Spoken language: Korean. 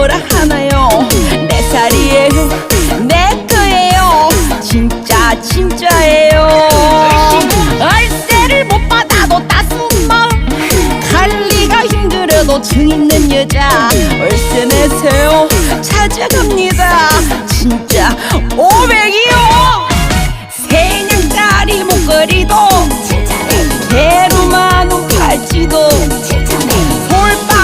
뭐라 하나요? 내 살이에요, 내 거예요. 진짜 진짜예요. 월세를 못 받아도 따스한 마음, 관리가 힘들어도 정 있는 여자. 월세 내세요, 찾아갑니다. 진짜 500이요.